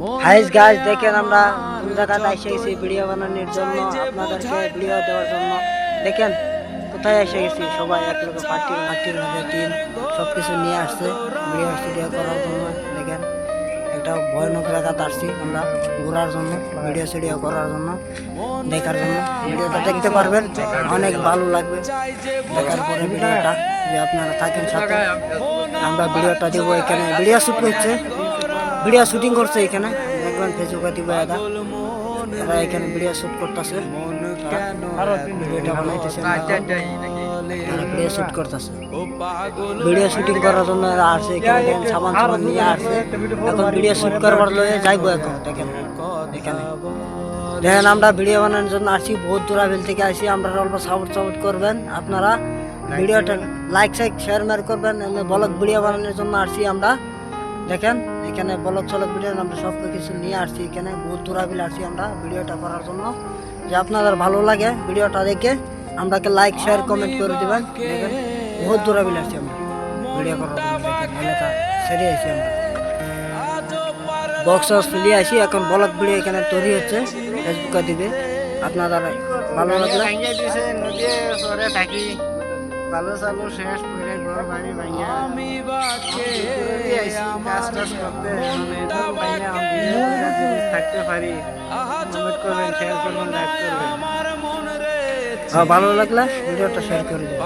হাইস গাছ দেখেন আমরা কোন জায়গাতে এসে গেছি ভিডিও বানানোর জন্য, আপনাদেরকে ভিডিও দেওয়ার জন্য। দেখেন কোথায় এসে গেছি, সবাই এক লোক পার্টির মধ্যে টিম সবকিছু নিয়ে আসছে ভিডিও স্টুডিও করার জন্য। দেখেন একটা ভয়ানক জায়গাতে আসছি আমরা ঘোরার জন্য, ভিডিও স্টুডিও করার জন্য, দেখার জন্য। ভিডিওটা দেখতে পারবেন, অনেক ভালো লাগবে দেখার পরে ভিডিওটা। যে আপনারা থাকেন সাথে, আমরা ভিডিওটা দিব। এখানে ভিডিও শ্যুট করছে, ভিডিও শুটিং করছে এখানে, দেখবেন ফেসবুকে দিব। তারা এখানে ভিডিও শ্যুট করতেছে, ভিডিওটা বানাইতেছে, ভিডিও শ্যুট করতেছে। ভিডিও শুটিং করার জন্য আসছে এখানে, সামান নিয়ে আসছে। এখন ভিডিও শ্যুট করবার লয়ে যাইবো এখন। দেখেন এখানে দেখেন আমরা ভিডিও বানানোর জন্য আসছি, বহুত দূরাবিল থেকে আসি। আমরা অল্প সাপোর্ট করবেন আপনারা, ভিডিওটা লাইক শেয়ার করবেন। ব্লগ ভিডিও বানানোর জন্য আসছি আমরা। দেখেন এখানে ব্লগ ভিডিও আমরা সব কিছু নিয়ে আসছি। এখানে বহুত দূরাবিল আসছি আমরা ভিডিওটা করার জন্য। যে আপনাদের ভালো লাগে ভিডিওটা দেখে আমরাকে লাইক শেয়ার কমেন্ট করে দেবেন। দেখেন বহুত দূরাবিল আসছি আমরা ভিডিও করার জন্য। দেখেন এলাকা সেরে আসছি আমরা, বক্স নিয়ে আসি। এখন ব্লগ ভিডিও এখানে তৈরি হচ্ছে, ফেসবুকে দিবে। আপনারা ভালো লাগলে থাকি ভালো চালু শেষ করে ঘর বাড়ি ভাইয়া কাজ টাজ করতে থাকতে পারি। কমেন্ট করবেন, শেয়ার করবেন, লাইক করবেন। ভালো লাগলে ভিডিওটা শেয়ার করে দেবেন।